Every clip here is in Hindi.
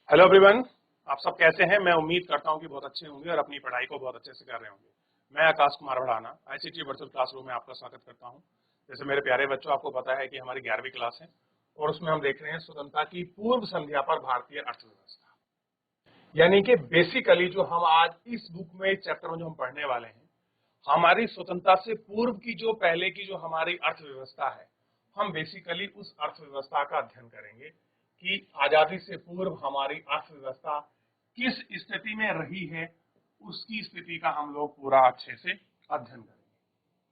हेलो एवरीवन, आप सब कैसे हैं। मैं उम्मीद करता हूं कि बहुत अच्छे होंगे और अपनी पढ़ाई को बहुत अच्छे से कर रहे होंगे। मैं Aakash Kumar Bhadana ICT virtual classroom में आपका स्वागत करता हूं। जैसे मेरे प्यारे बच्चों, आपको पता है कि हमारी 11वीं क्लास है और उसमें हम देख रहे हैं स्वतंत्रता की पूर्व संध्या पर भारतीय अर्थव्यवस्था। यानी कि बेसिकली जो हम आज इस बुक में चैप्टर में जो हम पढ़ने वाले हैं, हमारी स्वतंत्रता से पूर्व की जो पहले की जो हमारी अर्थव्यवस्था है, हम बेसिकली उस अर्थव्यवस्था का अध्ययन करेंगे कि आजादी से पूर्व हमारी अर्थव्यवस्था किस स्थिति में रही है। उसकी स्थिति का हम लोग पूरा अच्छे से अध्ययन करेंगे।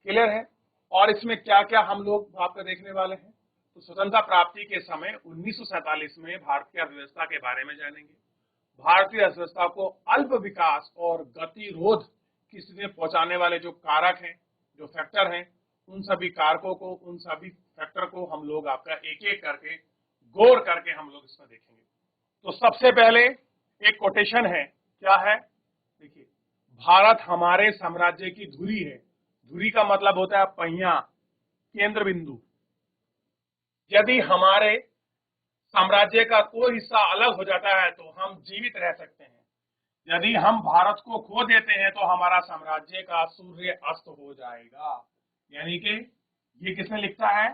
क्लियर है। और इसमें क्या क्या हम लोग आपको देखने वाले हैं, तो स्वतंत्रता प्राप्ति के समय 1947 में भारतीय अर्थव्यवस्था के बारे में जानेंगे। भारतीय अर्थव्यवस्था को अल्प विकास और गतिरोध की स्थिति में पहुंचाने वाले जो कारक हैं, जो फैक्टर हैं, उन सभी कारकों को, उन सभी फैक्टर को हम लोग आपका एक एक करके गौर करके हम लोग इसमें देखेंगे। तो सबसे पहले एक कोटेशन है, क्या है, देखिए, भारत हमारे साम्राज्य की धुरी है। धुरी का मतलब होता है पहिया, केंद्र बिंदु। यदि हमारे साम्राज्य का कोई हिस्सा अलग हो जाता है तो हम जीवित रह सकते हैं। यदि हम भारत को खो देते हैं तो हमारा साम्राज्य का सूर्य अस्त हो जाएगा। यानी कि ये किसने लिखा है,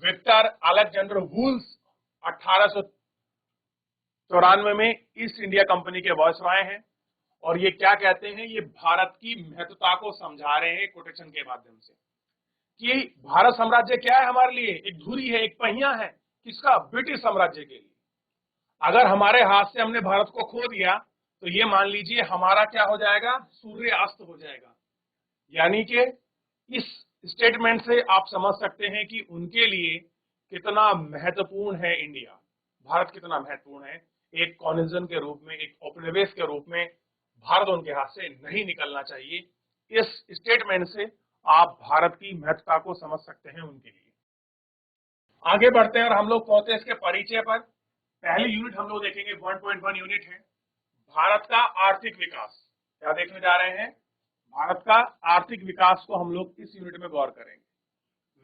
विक्टर अलेक्जेंडर वुल्स 1894 में ईस्ट इंडिया कंपनी के वॉइसरॉय हैं। और ये क्या कहते हैं, ये भारत की महत्वता को समझा रहे हैं कोटेशन के माध्यम से कि भारत साम्राज्य क्या है हमारे लिए, एक धुरी है, एक पहिया है। किसका, ब्रिटिश साम्राज्य के लिए। अगर हमारे हाथ से हमने भारत को खो दिया तो ये मान लीजिए हमारा क्या हो जाएगा, सूर्य अस्त हो जाएगा। यानी कि इस स्टेटमेंट से आप समझ सकते हैं कि उनके लिए कितना महत्वपूर्ण है इंडिया, भारत कितना महत्वपूर्ण है। एक कॉलोनिज्म के रूप में, एक उपनिवेश के रूप में भारत उनके हाथ से नहीं निकलना चाहिए। इस स्टेटमेंट से आप भारत की महत्वता को समझ सकते हैं उनके लिए। आगे बढ़ते हैं और हम लोग पहुंचते हैं इसके परिचय पर। पहली यूनिट हम लोग देखेंगे 1.1 यूनिट है, भारत का आर्थिक विकास। क्या देखने जा रहे हैं, भारत का आर्थिक विकास को हम लोग इस यूनिट में गौर करेंगे।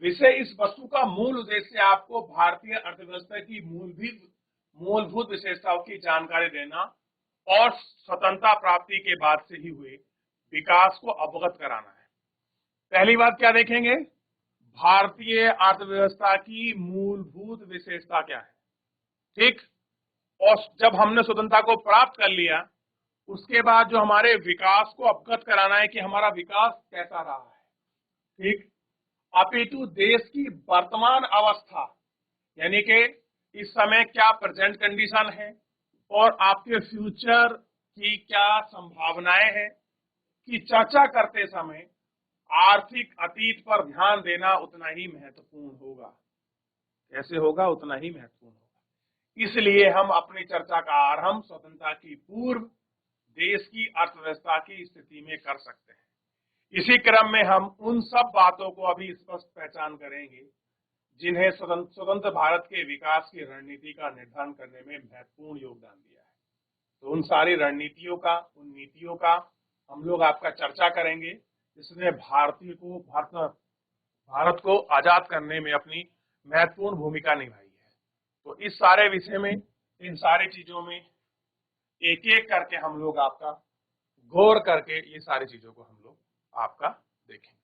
विषय, इस वस्तु का मूल उद्देश्य आपको भारतीय अर्थव्यवस्था की मूलभूत विशेषताओं की जानकारी देना और स्वतंत्रता प्राप्ति के बाद से ही हुए विकास को अवगत कराना है। पहली बात क्या देखेंगे, भारतीय अर्थव्यवस्था की मूलभूत विशेषता क्या है। ठीक। और जब हमने स्वतंत्रता को प्राप्त कर लिया, उसके बाद जो हमारे विकास को अवगत कराना है कि हमारा विकास कैसा रहा है। ठीक। अपितु देश की वर्तमान अवस्था, यानी कि इस समय क्या प्रेजेंट कंडीशन है और आपके फ्यूचर की क्या संभावनाएं हैं, की चर्चा करते समय आर्थिक अतीत पर ध्यान देना उतना ही महत्वपूर्ण होगा। कैसे होगा, उतना ही महत्वपूर्ण होगा। इसलिए हम अपनी चर्चा का आरंभ स्वतंत्रता की पूर्व देश की अर्थव्यवस्था की स्थिति में कर सकते हैं। इसी क्रम में हम उन सब बातों को अभी स्पष्ट पहचान करेंगे जिन्हें स्वतंत्र भारत के विकास की रणनीति का निर्धारण करने में महत्वपूर्ण योगदान दिया है। तो उन सारी रणनीतियों का, उन नीतियों का हम लोग आपका चर्चा करेंगे जिसने भारत को आजाद करने में अपनी महत्वपूर्ण भूमिका निभाई है। तो इस सारे विषय में, इन सारी चीजों में एक एक करके हम लोग आपका गौर करके ये सारी चीजों को हम लोग आपका देखेंगे।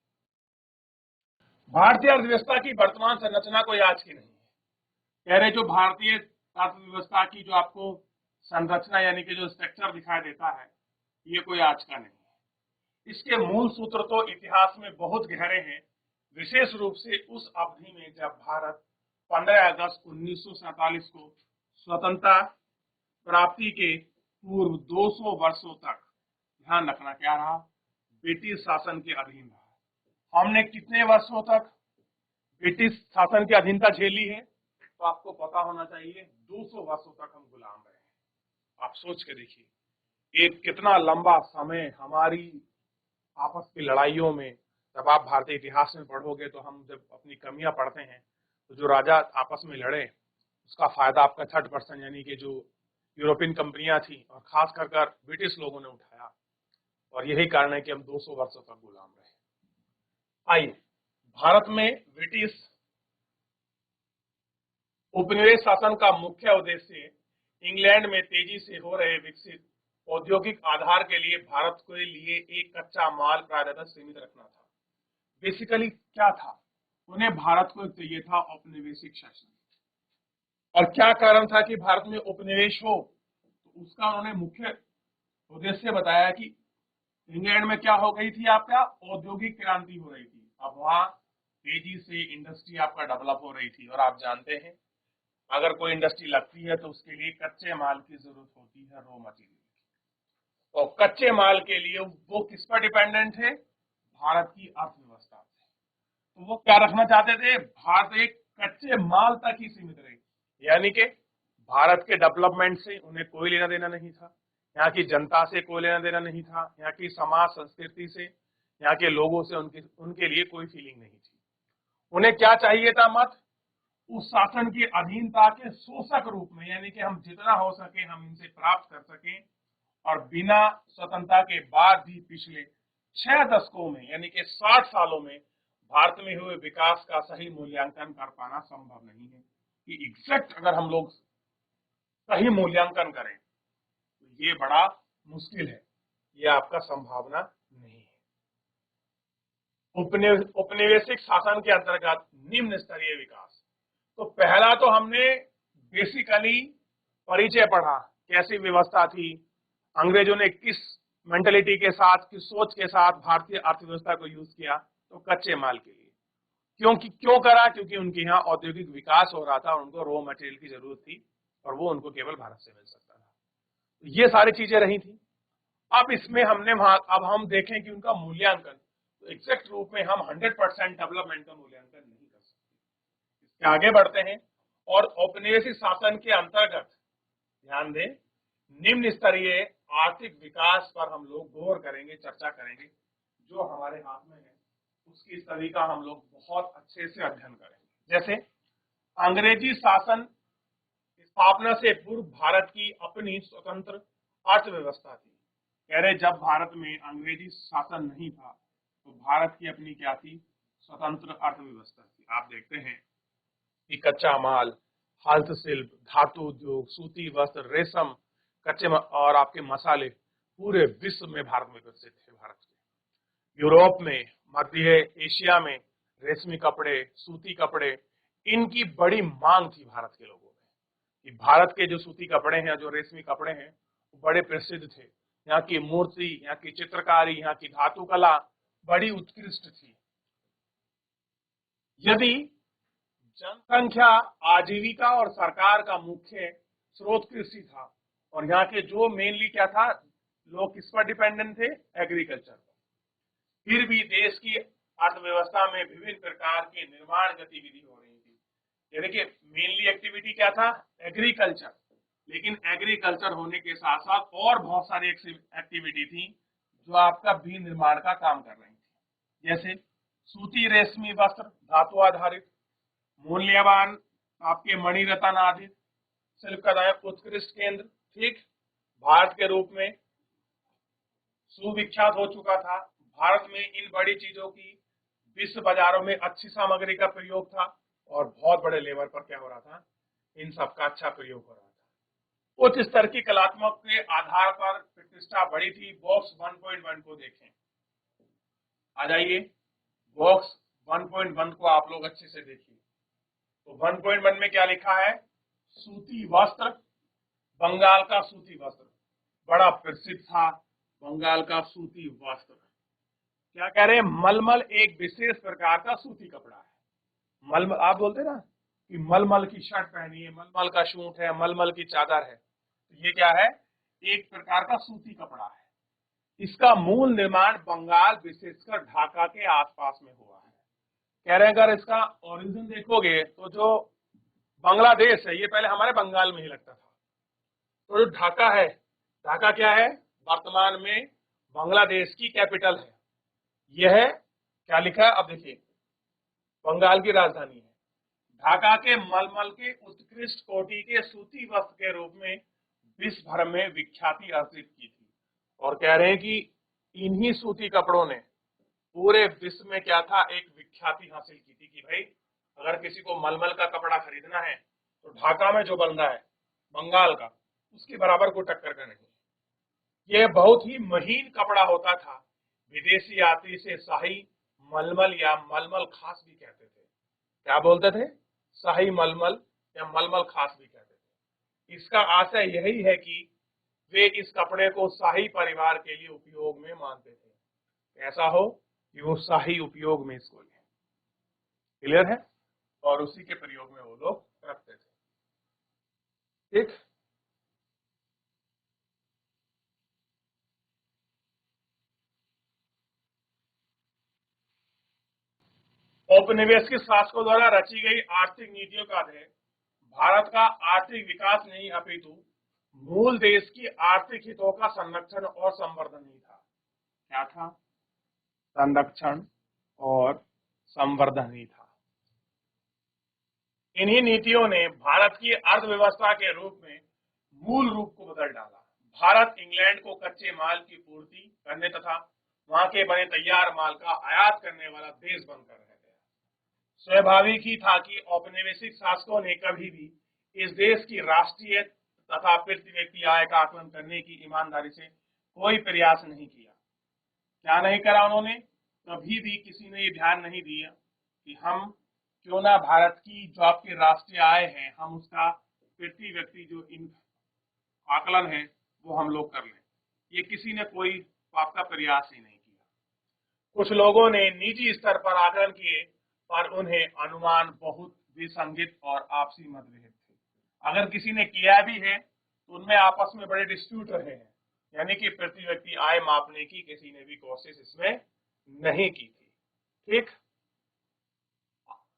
भारतीय अर्थव्यवस्था की वर्तमान संरचना कोई आज की नहीं है। कह रहे जो भारतीय अर्थव्यवस्था की जो आपको संरचना यानी कि जो स्ट्रक्चर दिखाई देता है, ये कोई आज का नहीं है। इसके मूल सूत्र तो इतिहास में बहुत गहरे हैं, विशेष रूप से उस अवधि में जब भारत 15 अगस्त 1947 को स्वतंत्रता प्राप्ति के पूर्व 200 वर्षों तक, ध्यान रखना क्या रहा, ब्रिटिश शासन के अधीन रहा। हमने कितने वर्षों तक ब्रिटिश शासन की अधीनता झेली है, तो आपको पता होना चाहिए 200 वर्षों तक हम गुलाम रहे हैं। आप सोच के देखिए, एक कितना लंबा समय हमारी आपस की लड़ाइयों में। जब आप भारतीय इतिहास में पढ़ोगे तो हम जब अपनी कमियां पढ़ते हैं तो जो राजा आपस में लड़े उसका फायदा आपका 3% यानी कि जो यूरोपियन कंपनियां थी और खास कर ब्रिटिश लोगों ने उठाया, और यही कारण है कि हम 200 वर्षों तक गुलाम रहे। आइए, भारत में ब्रिटिश उपनिवेश शासन का मुख्य उद्देश्य इंग्लैंड में तेजी से हो रहे विकसित औद्योगिक आधार के लिए भारत के लिए एक कच्चा माल प्रायः सीमित रखना था। बेसिकली क्या था, उन्हें भारत को चाहिए था औपनिवेशिक शासन। और क्या कारण था कि भारत में उपनिवेश हो, तो उसका उन्होंने मुख्य उद्देश्य बताया कि इंग्लैंड में क्या हो गई थी, आपका औद्योगिक क्रांति हो रही थी। अब वहां तेजी से इंडस्ट्री आपका डेवलप हो रही थी, और आप जानते हैं अगर कोई इंडस्ट्री लगती है तो उसके लिए कच्चे माल की जरूरत होती है, रॉ मटेरियल। और कच्चे माल के लिए वो किस पर डिपेंडेंट है, भारत की अर्थव्यवस्था पे। तो वो क्या रखना चाहते थे, भारत एक कच्चे माल तक ही सीमित रहे, यानी कि भारत के डेवलपमेंट से उन्हें कोई लेना देना नहीं था, यहाँ की जनता से कोई लेना देना नहीं था, यहाँ की समाज संस्कृति से, यहाँ के लोगों से उनके लिए कोई फीलिंग नहीं थी। उन्हें क्या चाहिए था, मत उस शासन की अधीनता के शोषक रूप में, यानी कि हम जितना हो सके हम इनसे प्राप्त कर सकें। और बिना स्वतंत्रता के बाद भी पिछले 6 दशकों में, यानी कि 60 सालों में भारत में हुए विकास का सही मूल्यांकन कर पाना संभव नहीं है। कि एग्जैक्ट अगर हम लोग सही मूल्यांकन करें तो ये बड़ा मुश्किल है, ये आपका संभावना नहीं है। उपनिवेशिक शासन के अंतर्गत निम्न स्तरीय विकास, तो पहला तो हमने बेसिकली परिचय पढ़ा, कैसी व्यवस्था थी, अंग्रेजों ने किस मेंटेलिटी के साथ, किस सोच के साथ भारतीय अर्थव्यवस्था को यूज किया, तो कच्चे माल के लिए। क्यों करा, क्योंकि उनके यहाँ औद्योगिक विकास हो रहा था, उनको रॉ मटेरियल की जरूरत थी और वो उनको केवल भारत से मिल सकता था। तो ये सारी चीजें रही थी। अब इसमें अब हम देखें कि उनका मूल्यांकन, तो एग्जैक्ट रूप में हम 100% डेवलपमेंट का मूल्यांकन नहीं कर सकते। इसके आगे बढ़ते हैं और औपनिवेशिक शासन के अंतर्गत ध्यान दें, निम्न स्तरीय आर्थिक विकास पर हम लोग गौर करेंगे, चर्चा करेंगे। जो हमारे हाथ में है उसकी स्टडी का हम लोग बहुत अच्छे से अध्ययन करेंगे। जैसे अंग्रेजी शासन स्थापना से पूर्व भारत की अपनी स्वतंत्र अर्थव्यवस्था थी। कह रहे जब भारत में अंग्रेजी शासन नहीं था तो भारत की अपनी क्या थी, स्वतंत्र अर्थव्यवस्था थी। आप देखते हैं कि कच्चा माल, हस्तशिल्प, धातु उद्योग, सूती वस्त्र, रेशम, कच्चे और आपके मसाले पूरे विश्व में भारत में प्रसिद्ध थे। भारत के यूरोप में, मध्य एशिया में रेशमी कपड़े, सूती कपड़े, इनकी बड़ी मांग थी भारत के लोगों में। कि भारत के जो सूती कपड़े हैं, जो रेशमी कपड़े हैं, वो बड़े प्रसिद्ध थे। यहाँ की मूर्ति, यहाँ की चित्रकारी, यहाँ की धातु कला बड़ी उत्कृष्ट थी। यदि जनसंख्या, आजीविका और सरकार का मुख्य स्रोत कृषि था, और यहाँ के जो मेनली क्या था, लोग किस पर डिपेंडेंट थे, एग्रीकल्चर पर। फिर भी देश की अर्थव्यवस्था में विभिन्न प्रकार के निर्माण गतिविधि हो रही थी। ये देखिए मेनली एक्टिविटी क्या था, एग्रीकल्चर, लेकिन एग्रीकल्चर होने के साथ साथ और बहुत सारी एक्टिविटी थी जो आपका भी निर्माण का काम कर रही थी। जैसे सूती रेशमी वस्त्र, धातु आधारित, मूल्यवान आपके मणिरत्न आदि शिल्प का उत्कृष्ट केंद्र, ठीक, भारत के रूप में सुविख्यात हो चुका था। भारत में इन बड़ी चीजों की विश्व बाजारों में अच्छी सामग्री का प्रयोग था और बहुत बड़े लेवल पर क्या हो रहा था, इन सब का अच्छा प्रयोग हो रहा था। उच्च स्तर की कलात्मक के आधार पर प्रतिष्ठा बढ़ी थी। बॉक्स 1.1 को देखें, आ जाइए, बॉक्स 1.1 को आप लोग अच्छे से देखिए। तो 1.1 में क्या लिखा है, सूती वस्त्र, बंगाल का सूती वस्त्र बड़ा प्रसिद्ध था। बंगाल का सूती वस्त्र, क्या कह रहे हैं, मलमल एक विशेष प्रकार का सूती कपड़ा है। मलमल, आप बोलते ना कि मलमल की शर्ट पहनी है, मलमल का सूट है, मलमल की चादर है, तो ये क्या है, एक प्रकार का सूती कपड़ा है। इसका मूल निर्माण बंगाल, विशेषकर ढाका के आसपास में हुआ है। कह रहे हैं अगर इसका ओरिजिन देखोगे तो जो बांग्लादेश है, ये पहले हमारे बंगाल में ही लगता था। तो जो ढाका है, ढाका क्या है, वर्तमान में बांग्लादेश की कैपिटल है। यह क्या लिखा है, अब देखिए, बंगाल की राजधानी है। ढाका के मलमल के उत्कृष्ट कोटि के सूती वस्त्र के रूप में विश्व भर में विख्याति अर्जित की थी। और कह रहे हैं कि इन्हीं सूती कपड़ों ने पूरे विश्व में क्या था, एक विख्याति हासिल की थी कि भाई अगर किसी को मलमल का कपड़ा खरीदना है तो ढाका में जो बंदा है बंगाल का, उसके बराबर को टक्कर का नहीं। यह बहुत ही महीन कपड़ा होता था। विदेशी यात्री से शाही मलमल या मलमल खास भी कहते थे। क्या बोलते थे? शाही मलमल या मलमल खास भी कहते थे। इसका आशय यही है कि वे इस कपड़े को शाही परिवार के लिए उपयोग में मानते थे। ऐसा हो कि वो शाही उपयोग में इसको लें। क्लियर है? और उसी के प्रयोग में वो लोग रखते थे। ठीक। औपनिवेशिक शासकों द्वारा रची गई आर्थिक नीतियों का ध्येय भारत का आर्थिक विकास नहीं अपितु मूल देश की आर्थिक हितों का संरक्षण और संवर्धन ही था। क्या था? संरक्षण और संवर्धन ही था। इन्हीं नीतियों ने भारत की अर्थव्यवस्था के रूप में मूल रूप को बदल डाला। भारत इंग्लैंड को कच्चे माल की पूर्ति करने तथा वहां के बने तैयार माल का आयात करने वाला देश बनकर रह गया। स्वाभाविक ही था कि औपनिवेशिक शासकों ने कभी भी इस देश की राष्ट्रीय तथा प्रति व्यक्ति आय का आकलन करने की ईमानदारी से कोई प्रयास नहीं किया। क्या नहीं करा उन्होंने? कभी भी किसी ने ये ध्यान नहीं दिया कि हम क्यों ना भारत की जो आपकी राष्ट्रीय आय है हम उसका प्रति व्यक्ति जो इन आकलन है वो हम लोग कर लें। ये किसी ने कोई आपका प्रयास ही नहीं किया। कुछ लोगों ने निजी स्तर पर आकलन किए पर उन्हें अनुमान बहुत विसंगत और आपसी मतभेद थे। अगर किसी ने किया भी है तो उनमें आपस में बड़े डिस्प्यूट रहे हैं, यानी कि प्रति व्यक्ति आय मापने की किसी ने भी कोशिश इसमें नहीं की थी। ठीक।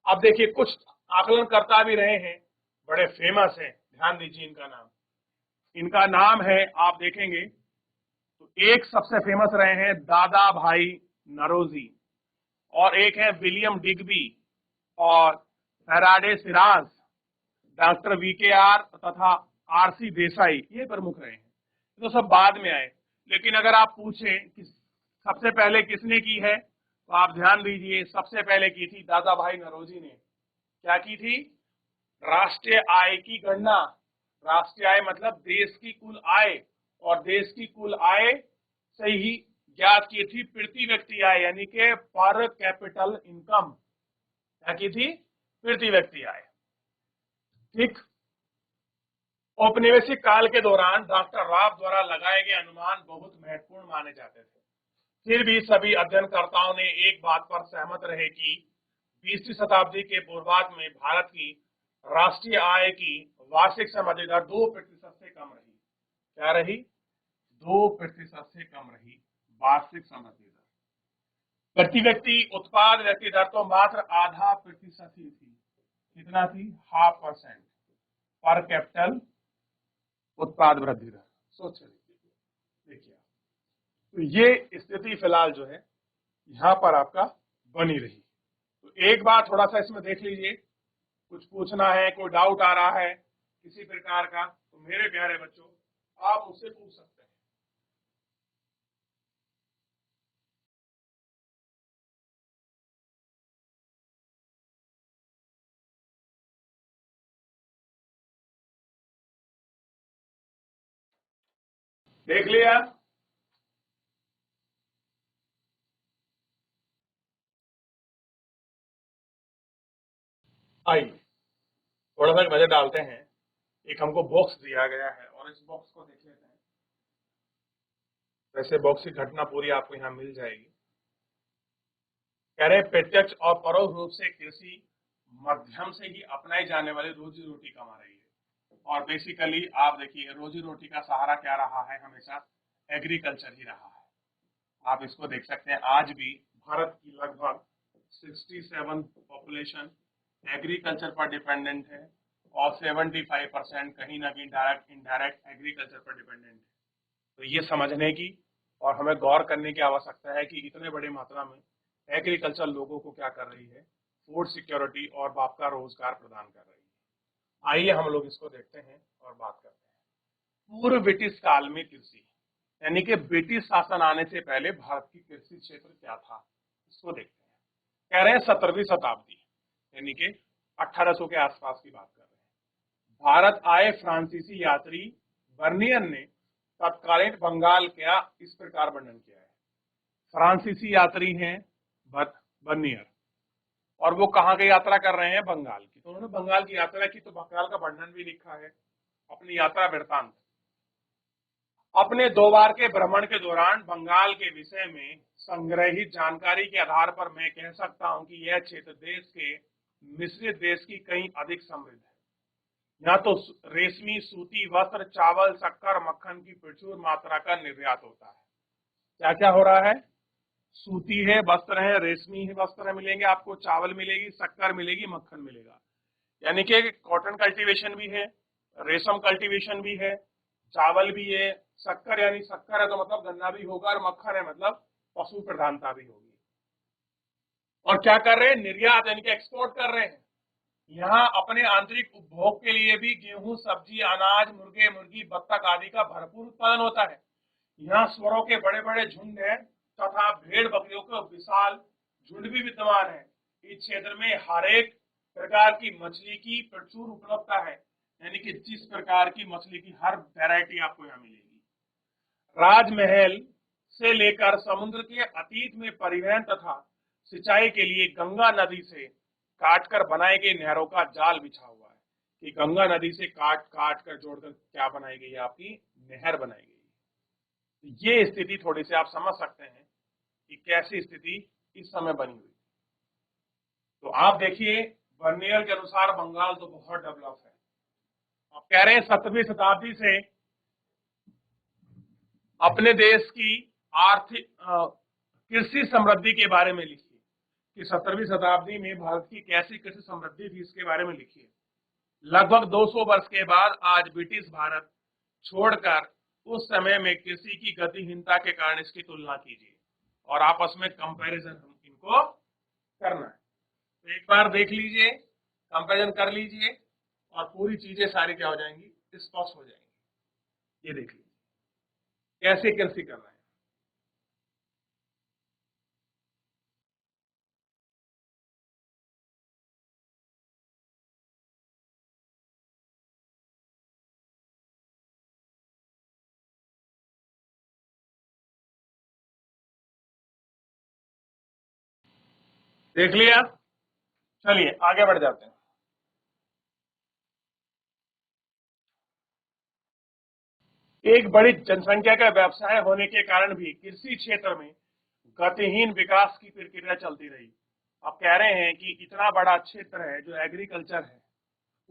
अब देखिए कुछ आकलन करता भी रहे हैं, बड़े फेमस हैं, ध्यान दीजिए इनका नाम है, आप देखेंगे तो एक सबसे फेमस रहे हैं दादा भाई नरोजी, और एक है विलियम डिग्बी और फैराडे सिराज, डॉक्टर वीकेआर तथा आरसी देसाई, ये प्रमुख रहे हैं। तो सब बाद में आए, लेकिन अगर आप पूछें कि सबसे पहले किसने की है तो आप ध्यान दीजिए सबसे पहले की थी दादा भाई नरोजी ने। क्या की थी? राष्ट्रीय आय की गणना। राष्ट्रीय आय मतलब देश की कुल आय, और देश की कुल आय से ही ज्ञात की थी प्रति व्यक्ति आय, यानी कि पर कैपिटल इनकम। क्या की थी? प्रति व्यक्ति आय। ठीक। औपनिवेशिक काल के दौरान डॉक्टर राव द्वारा लगाए गए अनुमान बहुत महत्वपूर्ण माने जाते थे। फिर भी सभी अध्ययनकर्ताओं ने एक बात पर सहमत रहे कि 20वीं शताब्दी के पूर्वार्ध में भारत की राष्ट्रीय आय की वार्षिक समृद्धि दर 2% से कम रही। क्या रही? 2% से कम रही वार्षिक समृद्धि दर। प्रति व्यक्ति उत्पाद व्यक्ति दर तो मात्र 0.5% ही थी। कितना थी? 0.5% पर कैपिटल उत्पाद वृद्धि दर। सोच देखिए, तो ये स्थिति फिलहाल जो है यहां पर आपका बनी रही। तो एक बार थोड़ा सा इसमें देख लीजिए, कुछ पूछना है, कोई डाउट आ रहा है किसी प्रकार का तो मेरे प्यारे बच्चों आप मुझसे पूछ सकते हैं। देख लिया? आइए थोड़ा सा नजर डालते हैं। एक हमको बॉक्स दिया गया है और इस बॉक्स को देख लेते हैं। वैसे बॉक्स की घटना पूरी आपको यहाँ मिल जाएगी। कह रहे प्रत्यक्ष और परोक्ष रूप से कृषि मध्यम से ही अपनाई जाने वाली रोजी रोटी कमा रही है। और बेसिकली आप देखिए रोजी रोटी का सहारा क्या रहा है? हमेशा एग्रीकल्चर ही रहा है। आप इसको देख सकते हैं, आज भी भारत की लगभग 67 पॉपुलेशन एग्रीकल्चर पर डिपेंडेंट है और 75% कहीं ना कहीं डायरेक्ट इनडायरेक्ट एग्रीकल्चर पर डिपेंडेंट है। तो ये समझने की और हमें गौर करने की आवश्यकता है कि इतने बड़ी मात्रा में एग्रीकल्चर लोगों को क्या कर रही है? फूड सिक्योरिटी और बाप का रोजगार प्रदान कर रही है। आइए हम लोग इसको देखते हैं और बात करते हैं। पूर्व ब्रिटिश काल में कृषि, यानी कि ब्रिटिश शासन आने से पहले भारत की कृषि क्षेत्र क्या था, इसको देखते हैं। कह रहे हैं 17वीं शताब्दी, यानी कि 1800 के आसपास की बात कर रहे हैं। भारत आए फ्रांसीसी यात्री बर्नियर ने तत्कालीन बंगाल का इस प्रकार वर्णन किया है। फ्रांसीसी यात्री हैं बर्नियर, और वो कहाँ की यात्रा कर रहे हैं? बंगाल की। तो उन्होंने बंगाल की यात्रा की, तो बंगाल का वर्णन भी लिखा है, अपनी यात्रा वृत्तांत। अपने 2 बार के भ्रमण के दौरान बंगाल के विषय में संग्रहित जानकारी के आधार पर मैं कह सकता हूं कि यह क्षेत्र देश के मिश्रित देश की कहीं अधिक समृद्ध है। यहाँ तो रेशमी, सूती वस्त्र, चावल, शक्कर, मक्खन की प्रचुर मात्रा का निर्यात होता है। क्या क्या हो रहा है? सूती है वस्त्र है, रेशमी है वस्त्र मिलेंगे आपको, चावल मिलेगी, शक्कर मिलेगी, मक्खन मिलेगा। यानी कि कॉटन कल्टीवेशन भी है, रेशम कल्टीवेशन भी है, चावल भी है, शक्कर यानी शक्कर है तो मतलब गन्ना भी होगा, और मक्खन है मतलब पशु प्रधानता भी होगी। और क्या कर रहे हैं? निर्यात यानी कि एक्सपोर्ट कर रहे हैं। यहाँ अपने आंतरिक उपभोग के लिए भी गेहूं, सब्जी, अनाज, मुर्गे, मुर्गी, बत्तख आदि का भरपूर उत्पादन होता है। यहाँ स्वरों के बड़े बड़े झुंड हैं तथा भेड़ बकरियों का विशाल झुंड भी विद्यमान है। इस क्षेत्र में हर एक प्रकार की मछली की प्रचुर उपलब्धता है, यानी कि जिस प्रकार की मछली की हर वैरायटी आपको यहाँ मिलेगी। राजमहल से लेकर समुद्र के अतीत में परिवहन तथा सिंचाई के लिए गंगा नदी से काटकर बनाई गई नहरों का जाल बिछा हुआ है। कि गंगा नदी से काट काट कर जोड़कर क्या बनाई गई है? आपकी नहर बनाई गई है। ये स्थिति थोड़ी सी आप समझ सकते हैं कि कैसी स्थिति इस समय बनी हुई। तो आप देखिए, बर्नियर के अनुसार बंगाल तो बहुत डेवलप है। आप कह रहे हैं 17वीं शताब्दी से अपने देश की आर्थिक कृषि समृद्धि के बारे में लिखिए कि 17वीं शताब्दी में भारत की कैसी कृषि समृद्धि थी, इसके बारे में लिखिए। लगभग 200 वर्ष के बाद आज ब्रिटिश भारत छोड़कर उस समय में कृषि की गतिहीनता के कारण इसकी तुलना कीजिए और आपस में कंपैरिजन हम इनको करना है। तो एक बार देख लीजिए, कंपैरिजन कर लीजिए और पूरी चीजें सारी क्या हो जाएंगी? स्पष्ट हो जाएंगी। ये देख लीजिए कैसे कृषि कर रहे हैं। देख लिया? चलिए आगे बढ़ जाते हैं। एक बड़ी जनसंख्या का व्यवसाय होने के कारण भी कृषि क्षेत्र में गतिहीन विकास की प्रक्रिया चलती रही। आप कह रहे हैं कि इतना बड़ा क्षेत्र है जो एग्रीकल्चर है,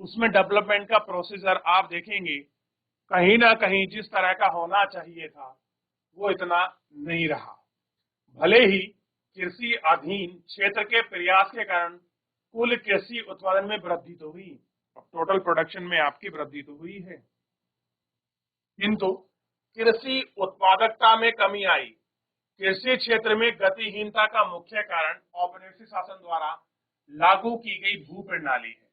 उसमें डेवलपमेंट का प्रोसीजर आप देखेंगे कहीं ना कहीं जिस तरह का होना चाहिए था वो इतना नहीं रहा। भले ही कृषि अधीन क्षेत्र के प्रयास के कारण कुल कृषि उत्पादन में वृद्धि तो हुई, टोटल प्रोडक्शन में आपकी वृद्धि तो हुई है, किंतु कृषि उत्पादकता में कमी आई। कृषि क्षेत्र में गतिहीनता का मुख्य कारण औपनिवेशिक शासन द्वारा लागू की गई भू प्रणाली है।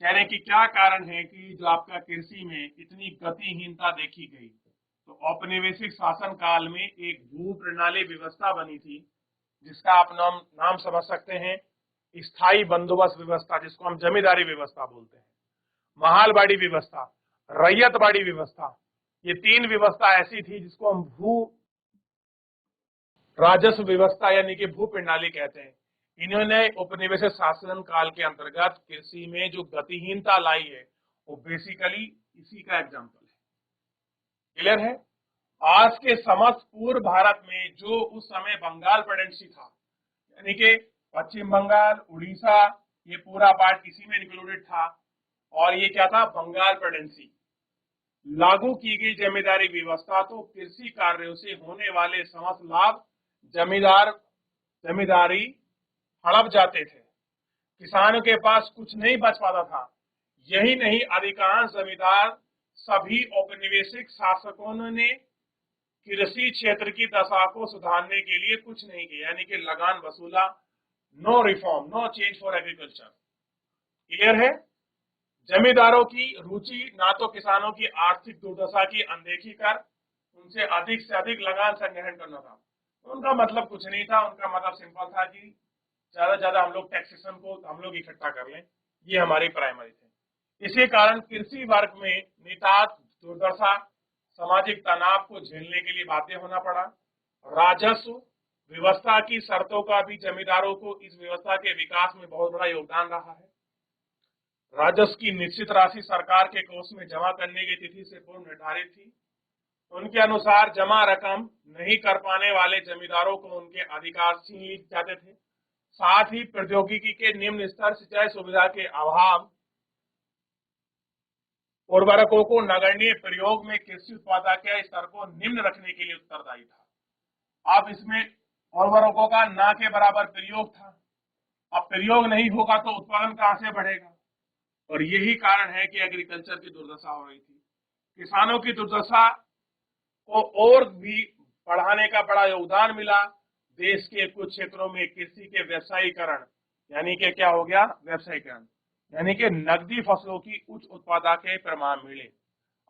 कह रहे हैं कि क्या कारण है कि जो आपका कृषि में इतनी गतिहीनता देखी गई? तो औपनिवेशिक शासन काल में एक भू प्रणाली व्यवस्था बनी थी जिसका आप नाम समझ सकते हैं, स्थायी बंदोबस्त व्यवस्था, जिसको हम जमींदारी व्यवस्था बोलते हैं, महालबाड़ी व्यवस्था, रैयतबाड़ी व्यवस्था। ये 3 व्यवस्था ऐसी थी जिसको हम भू राजस्व व्यवस्था यानी कि भू प्रणाली कहते हैं। इन्होंने उपनिवेशिक शासन काल के अंतर्गत कृषि में जो गतिहीनता लाई है वो बेसिकली इसी का एग्जाम्पल है। क्लियर है? आज के समस्त पूर्व भारत में जो उस समय बंगाल प्रेसिडेंसी था, यानी कि पश्चिम बंगाल, उड़ीसा, ये पूरा पार्ट इसी में इंक्लूडेड था, और ये क्या था? बंगाल प्रेसिडेंसी। लागू की गई जमींदारी व्यवस्था तो कृषि कार्यों से होने वाले समस्त लाभ जमींदारी हड़प जाते थे। किसानों के पास कुछ नहीं बच पाता था। यही नहीं, अधिकांश जमींदार सभी औपनिवेशिक शासकों ने कृषि क्षेत्र की दशा को सुधारने के लिए कुछ नहीं किया, यानी कि लगान वसूला, no reform, no change for agriculture. Clear है? जमींदारों की रुचि ना तो किसानों की आर्थिक दुर्दशा की अनदेखी कर उनसे अधिक से अधिक लगान संग्रहण करना था। उनका मतलब कुछ नहीं था, उनका मतलब सिंपल था कि ज्यादा से ज्यादा हम लोग टैक्सेशन को हम लोग इकट्ठा कर लें, ये हमारी प्राइमरी थे। इसी कारण कृषि वर्ग में नितांत दुर्दशा सामाजिक तनाव को झेलने के लिए बाध्य होना पड़ा। राजस्व व्यवस्था की शर्तों का भी जमींदारों को इस व्यवस्था के विकास में बहुत बड़ा योगदान रहा है। राजस्व की निश्चित राशि सरकार के कोष में जमा करने की तिथि से पूर्व निर्धारित थी। उनके अनुसार जमा रकम नहीं कर पाने वाले जमींदारों को उनके अधिकार छीन लिए जाते थे। साथ ही प्रौद्योगिकी के निम्न स्तर सिंचाई सुविधा के अभाव उर्वरकों को नगण्य प्रयोग में कृषि उत्पादकता के स्तर को निम्न रखने के लिए उत्तरदायी था। अब इसमें उर्वरकों का ना के बराबर प्रयोग था। अब प्रयोग नहीं होगा तो उत्पादन कहां से बढ़ेगा? और यही कारण है कि एग्रीकल्चर की दुर्दशा हो रही थी। किसानों की दुर्दशा को और भी बढ़ाने का बड़ा योगदान मिला। देश के कुछ क्षेत्रों में कृषि के व्यवसायीकरण यानी कि क्या हो गया? व्यवसायीकरण यानी कि नकदी फसलों की उच्च उत्पादकता के प्रमाण मिले।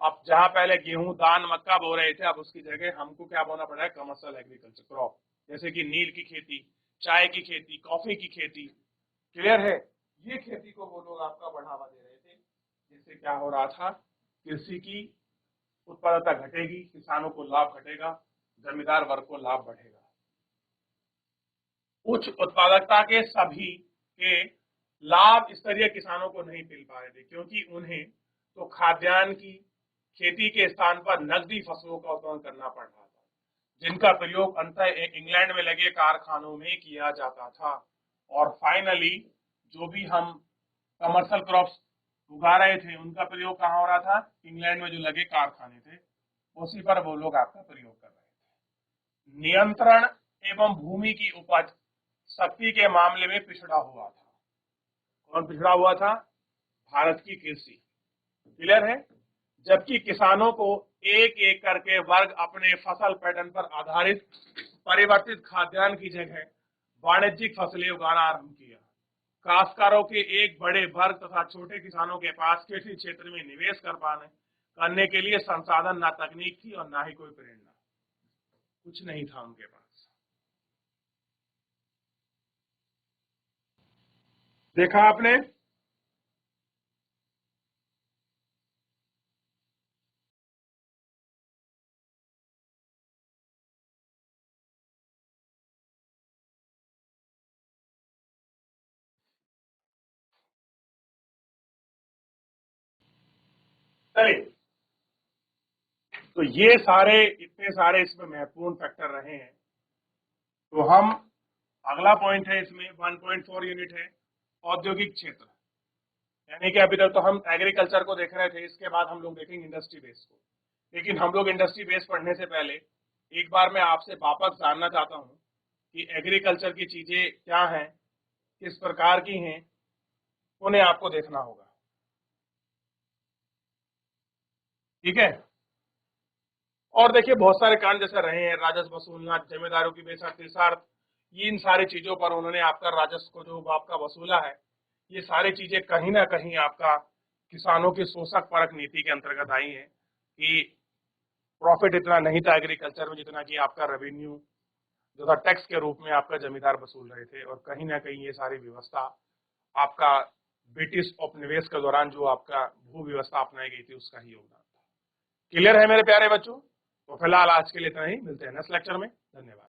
अब जहां पहले गेहूं, धान, मक्का बो रहे थे, अब उसकी जगह हमको क्या बोना पड़ा है? कमर्शियल एग्रीकल्चर क्रॉप, जैसे कि नील की खेती, चाय की खेती, कॉफी की खेती। क्लियर है? ये खेती को वो लोग आपका बढ़ावा दे रहे थे, जिससे क्या हो रहा था? कृषि की उत्पादकता घटेगी, किसानों को लाभ घटेगा, जमींदार वर्ग को लाभ बढ़ेगा। उच्च उत्पादकता के सभी के लाभ स्तरीय किसानों को नहीं मिल पा रहे थे, क्योंकि उन्हें तो खाद्यान्न की खेती के स्थान पर नकदी फसलों का उत्पादन करना पड़ रहा था, जिनका प्रयोग अंततः इंग्लैंड में लगे कारखानों में किया जाता था। और फाइनली जो भी हम कमर्शियल क्रॉप्स उगा रहे थे, उनका प्रयोग कहाँ हो रहा था? इंग्लैंड में जो लगे कारखाने थे, उसी पर वो लोग आपका प्रयोग कर रहे थे। नियंत्रण एवं भूमि की उपज शक्ति के मामले में पिछड़ा हुआ था। कौन पिछड़ा हुआ था? भारत की कृषि। क्लियर है? जबकि किसानों को एक एक करके वर्ग अपने फसल पैटर्न पर आधारित परिवर्तित खाद्यान्न की जगह वाणिज्यिक फसलें उगाना आरंभ किया। काश्तकारों के एक बड़े वर्ग तथा छोटे किसानों के पास कृषि क्षेत्र में निवेश करने के लिए संसाधन, ना तकनीक थी और ना ही कोई प्रेरणा, कुछ नहीं था उनके पास। देखा आपने? चलिए, तो ये सारे इतने सारे इसमें महत्वपूर्ण फैक्टर रहे हैं। तो हम अगला पॉइंट है इसमें 1.4 यूनिट है औद्योगिक क्षेत्र। यानी कि अभी तक तो हम एग्रीकल्चर को देख रहे थे, इसके बाद हम लोग देखेंगे इंडस्ट्री बेस को। लेकिन हम लोग इंडस्ट्री बेस पढ़ने से पहले एक बार मैं आपसे वापस जानना चाहता हूं कि एग्रीकल्चर की चीजें क्या हैं, किस प्रकार की हैं, उन्हें आपको देखना होगा। ठीक है? और देखिए बहुत सारे कांड जैसे रहे हैं, राजस्व वसूलना, जमींदारों की बेशर्त, इन सारी चीजों पर उन्होंने आपका राजस्व को जो आपका वसूला है, ये सारी चीजें कहीं ना कहीं आपका किसानों की शोषक परक नीति के अंतर्गत आई है कि प्रॉफिट इतना नहीं था एग्रीकल्चर में जितना कि आपका रेवेन्यू जो था टैक्स के रूप में आपका जमींदार वसूल रहे थे। और कहीं ना कहीं ये सारी व्यवस्था आपका ब्रिटिश उपनिवेश के दौरान जो आपका भू व्यवस्था अपनाई गई थी उसका ही योगदान था। क्लियर है मेरे प्यारे बच्चों? तो फिलहाल आज के लिए इतना ही, मिलते हैं नेक्स्ट लेक्चर में। धन्यवाद।